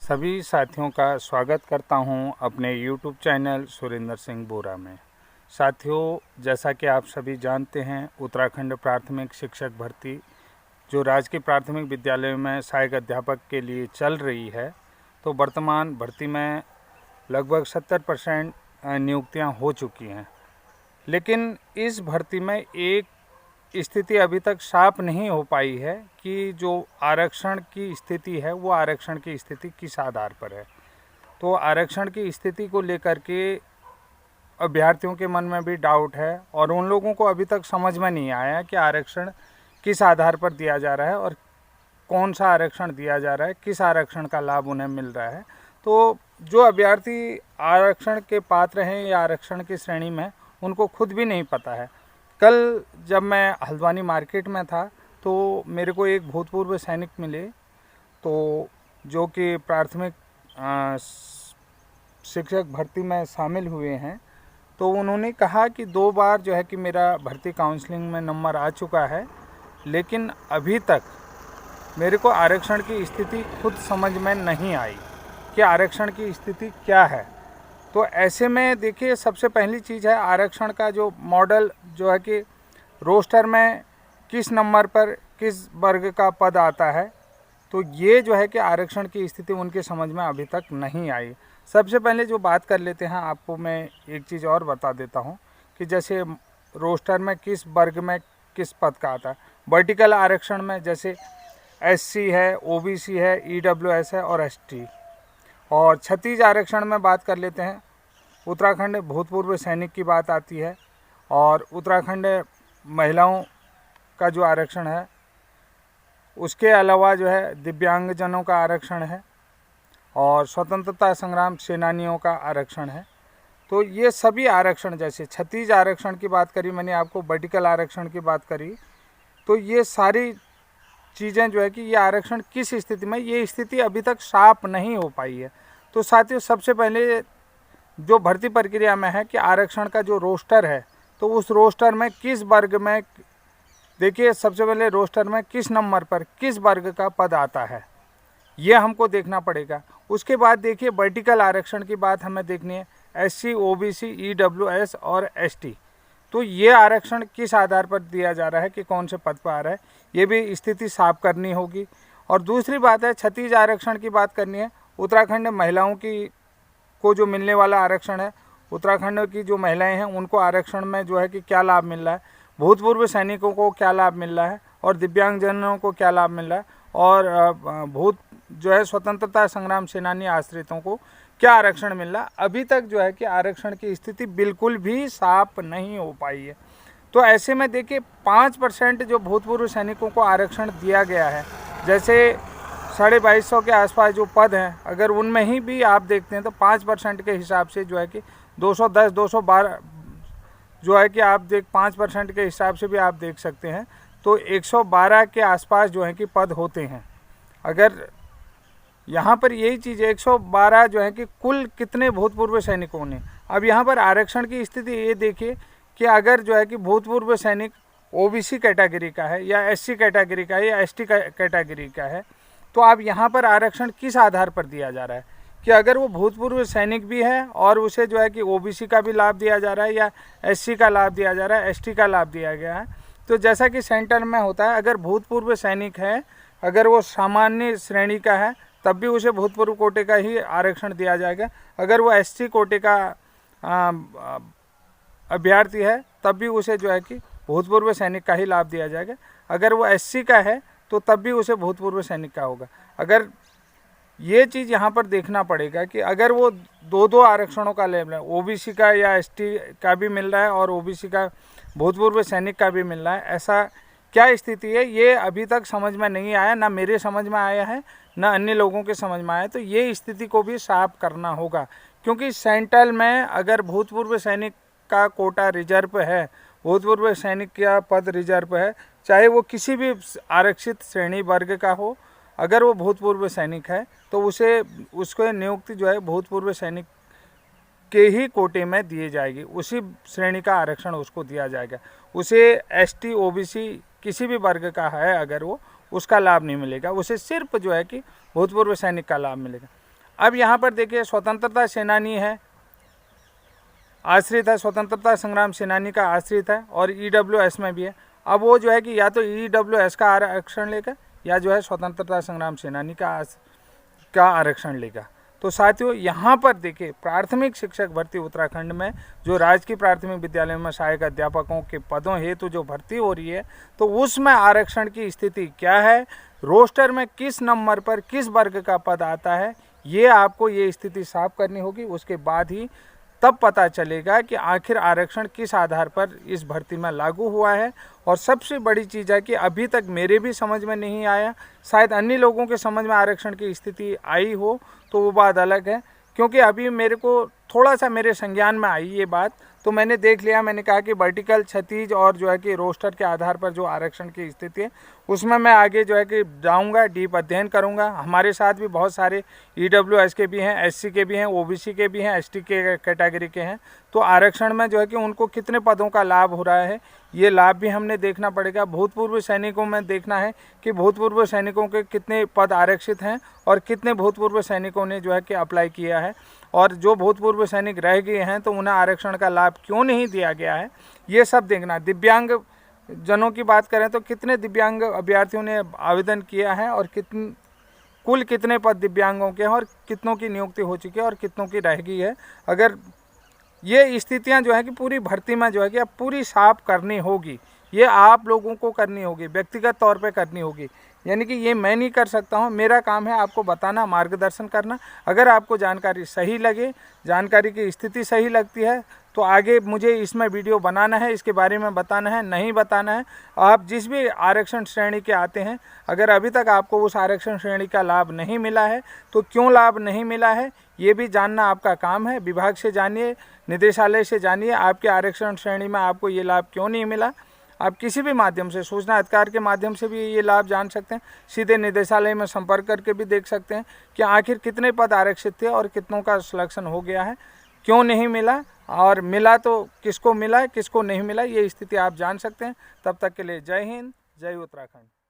सभी साथियों का स्वागत करता हूं अपने YouTube चैनल सुरेंद्र सिंह बोरा में। साथियों, जैसा कि आप सभी जानते हैं, उत्तराखंड प्राथमिक शिक्षक भर्ती जो राजकीय प्राथमिक विद्यालय में सहायक अध्यापक के लिए चल रही है, तो वर्तमान भर्ती में लगभग 70% नियुक्तियां हो चुकी हैं। लेकिन इस भर्ती में एक स्थिति अभी तक साफ नहीं हो पाई है कि जो आरक्षण की स्थिति है वो आरक्षण की स्थिति किस आधार पर है। तो आरक्षण की स्थिति को लेकर के अभ्यर्थियों के मन में भी डाउट है और उन लोगों को अभी तक समझ में नहीं आया कि आरक्षण किस आधार पर दिया जा रहा है और कौन सा आरक्षण दिया जा रहा है, किस आरक्षण का लाभ उन्हें मिल रहा है। तो जो अभ्यर्थी आरक्षण के पात्र हैं या आरक्षण की श्रेणी में, उनको खुद भी नहीं पता है। कल जब मैं हल्द्वानी मार्केट में था तो मेरे को एक भूतपूर्व सैनिक मिले, तो जो कि प्राथमिक शिक्षक भर्ती में शामिल हुए हैं। तो उन्होंने कहा कि 2 बार जो है कि मेरा भर्ती काउंसलिंग में नंबर आ चुका है, लेकिन अभी तक मेरे को आरक्षण की स्थिति खुद समझ में नहीं आई कि आरक्षण की स्थिति क्या है। तो ऐसे में देखिए, सबसे पहली चीज़ है आरक्षण का जो मॉडल जो है कि रोस्टर में किस नंबर पर किस वर्ग का पद आता है। तो ये जो है कि आरक्षण की स्थिति उनके समझ में अभी तक नहीं आई। सबसे पहले जो बात कर लेते हैं, आपको मैं एक चीज़ और बता देता हूँ कि जैसे रोस्टर में किस वर्ग में किस पद का आता है। वर्टिकल आरक्षण में जैसे SC है, OBC है, EWS है और ST। और छत्तीस आरक्षण में बात कर लेते हैं, उत्तराखंड भूतपूर्व सैनिक की बात आती है और उत्तराखंड महिलाओं का जो आरक्षण है, उसके अलावा जो है दिव्यांगजनों का आरक्षण है और स्वतंत्रता संग्राम सेनानियों का आरक्षण है। तो ये सभी आरक्षण, जैसे छत्तीस आरक्षण की बात करी मैंने आपको, वर्टिकल आरक्षण की बात करी, तो ये सारी चीज़ें जो है कि ये आरक्षण किस स्थिति में, ये स्थिति अभी तक साफ नहीं हो पाई है। तो साथियों, सबसे पहले जो भर्ती प्रक्रिया में है कि आरक्षण का जो रोस्टर है, तो उस रोस्टर में किस वर्ग में, देखिए सबसे पहले रोस्टर में किस नंबर पर किस वर्ग का पद आता है, ये हमको देखना पड़ेगा। उसके बाद देखिए वर्टिकल आरक्षण की बात हमें देखनी है, SC, OBC, EWS और ST। तो ये आरक्षण किस आधार पर दिया जा रहा है कि कौन से पद पर आ रहा है, ये भी स्थिति साफ करनी होगी। और दूसरी बात है, छत्तीस आरक्षण की बात करनी है। उत्तराखंड महिलाओं की को जो मिलने वाला आरक्षण है, उत्तराखंड की जो महिलाएं हैं उनको आरक्षण में जो है कि क्या लाभ मिल रहा है, भूतपूर्व सैनिकों को क्या लाभ मिल रहा है और दिव्यांगजनों को क्या लाभ मिल रहा है, और जो है स्वतंत्रता संग्राम सेनानी आश्रितों को क्या आरक्षण मिल रहा है। अभी तक जो है कि आरक्षण की स्थिति बिल्कुल भी साफ नहीं हो पाई है। तो ऐसे में देखिए 5% जो भूतपूर्व सैनिकों को आरक्षण दिया गया है, जैसे 2250 के आसपास जो पद हैं, अगर उनमें ही भी आप देखते हैं तो 5% के हिसाब से जो है कि 210, 212 जो है कि आप 5% के हिसाब से भी आप देख सकते हैं, तो 112 के आसपास जो है कि पद होते हैं। अगर यहाँ पर यही चीज़ 112 जो है कि कुल कितने भूतपूर्व सैनिकों ने, अब यहाँ पर आरक्षण की स्थिति ये देखिए कि अगर जो है कि भूतपूर्व सैनिक OBC कैटेगरी का है या SC कैटेगरी का है या ST कैटेगरी का है, तो अब यहाँ पर आरक्षण किस आधार पर दिया जा रहा है कि अगर वो भूतपूर्व सैनिक भी है और उसे जो है कि OBC का भी लाभ दिया जा रहा है या SC का लाभ दिया जा रहा है, ST का लाभ दिया गया है। तो जैसा कि सेंटर में होता है, अगर भूतपूर्व सैनिक है, अगर वो सामान्य श्रेणी का है, तब भी उसे भूतपूर्व कोटे का ही आरक्षण दिया जाएगा। अगर वो SC कोटे का अभ्यर्थी है, तब भी उसे जो है कि भूतपूर्व सैनिक का ही लाभ दिया जाएगा। अगर वो SC का है तो तब भी उसे भूतपूर्व सैनिक का होगा। अगर ये चीज़ यहाँ पर देखना पड़ेगा कि अगर वो दो आरक्षणों का ले रहा है, OBC का या ST का भी मिल रहा है और OBC का भूतपूर्व सैनिक का भी मिल रहा है, ऐसा क्या स्थिति है, ये अभी तक समझ में नहीं आया, ना मेरे समझ में आया है ना अन्य लोगों के समझ में आया। तो ये स्थिति को भी साफ करना होगा, क्योंकि सेंट्रल में अगर भूतपूर्व सैनिक का कोटा रिजर्व है, भूतपूर्व सैनिक का पद रिजर्व है, चाहे वो किसी भी आरक्षित श्रेणी वर्ग का हो, अगर वो भूतपूर्व सैनिक है तो उसको नियुक्ति जो है भूतपूर्व सैनिक के ही कोटे में दिए जाएगी, उसी श्रेणी का आरक्षण उसको दिया जाएगा। उसे ST, OBC किसी भी वर्ग का है अगर वो, उसका लाभ नहीं मिलेगा, उसे सिर्फ जो है कि भूतपूर्व सैनिक का लाभ मिलेगा। अब यहाँ पर देखिए स्वतंत्रता सेनानी है, आश्रित है, स्वतंत्रता संग्राम सेनानी का आश्रित है, और EWS में भी है। अब वो जो है कि या तो EWS का आरक्षण लेगा या जो है स्वतंत्रता संग्राम सेनानी का आरक्षण लेगा। तो साथियों यहाँ पर देखिए प्राथमिक शिक्षक भर्ती उत्तराखंड में जो राजकीय प्राथमिक विद्यालय में सहायक अध्यापकों के पदों हेतु जो भर्ती हो रही है, तो उसमें आरक्षण की स्थिति क्या है, रोस्टर में किस नंबर पर किस वर्ग का पद आता है, ये आपको ये स्थिति साफ करनी होगी। उसके बाद ही तब पता चलेगा कि आखिर आरक्षण किस आधार पर इस भर्ती में लागू हुआ है। और सबसे बड़ी चीज़ है कि अभी तक मेरे भी समझ में नहीं आया, शायद अन्य लोगों के समझ में आरक्षण की स्थिति आई हो तो वो बात अलग है, क्योंकि अभी मेरे को थोड़ा सा मेरे संज्ञान में आई ये बात, तो मैंने देख लिया। मैंने कहा कि वर्टिकल क्षैतिज और जो है कि रोस्टर के आधार पर जो आरक्षण की स्थिति है उसमें मैं आगे जो है कि जाऊंगा, डीप अध्ययन करूंगा। हमारे साथ भी बहुत सारे EWS के भी हैं, SC के भी हैं, OBC के भी हैं, ST के कैटेगरी के हैं। तो आरक्षण में जो है कि उनको कितने पदों का लाभ हो रहा है, ये लाभ भी हमने देखना पड़ेगा। भूतपूर्व सैनिकों में देखना है कि भूतपूर्व सैनिकों के कितने पद आरक्षित हैं और कितने भूतपूर्व सैनिकों ने जो है कि अप्लाई किया है, और जो भूतपूर्व सैनिक रह गए हैं तो उन्हें आरक्षण का लाभ क्यों नहीं दिया गया है, ये सब देखना। दिव्यांग जनों की बात करें तो कितने दिव्यांग अभ्यर्थियों ने आवेदन किया है और कुल कितने पद दिव्यांगों के हैं और कितनों की नियुक्ति हो चुकी है और कितनों की रह गई है। अगर ये स्थितियां जो है कि पूरी भर्ती में जो है कि अब पूरी साफ करनी होगी, ये आप लोगों को करनी होगी, व्यक्तिगत तौर पे करनी होगी। यानी कि ये मैं नहीं कर सकता हूँ, मेरा काम है आपको बताना, मार्गदर्शन करना। अगर आपको जानकारी सही लगे, जानकारी की स्थिति सही लगती है तो आगे मुझे इसमें वीडियो बनाना है, इसके बारे में बताना है, नहीं बताना है। आप जिस भी आरक्षण श्रेणी के आते हैं, अगर अभी तक आपको उस आरक्षण श्रेणी का लाभ नहीं मिला है तो क्यों लाभ नहीं मिला है ये भी जानना आपका काम है। विभाग से जानिए, निदेशालय से जानिए, आपके आरक्षण श्रेणी में आपको ये लाभ क्यों नहीं मिला। आप किसी भी माध्यम से, सूचना अधिकार के माध्यम से भी ये लाभ जान सकते हैं। सीधे निदेशालय में संपर्क करके भी देख सकते हैं कि आखिर कितने पद आरक्षित थे और कितनों का सिलेक्शन हो गया है, क्यों नहीं मिला, और मिला तो किसको मिला, किसको नहीं मिला, ये स्थिति आप जान सकते हैं। तब तक के लिए जय हिंद, जय उत्तराखंड।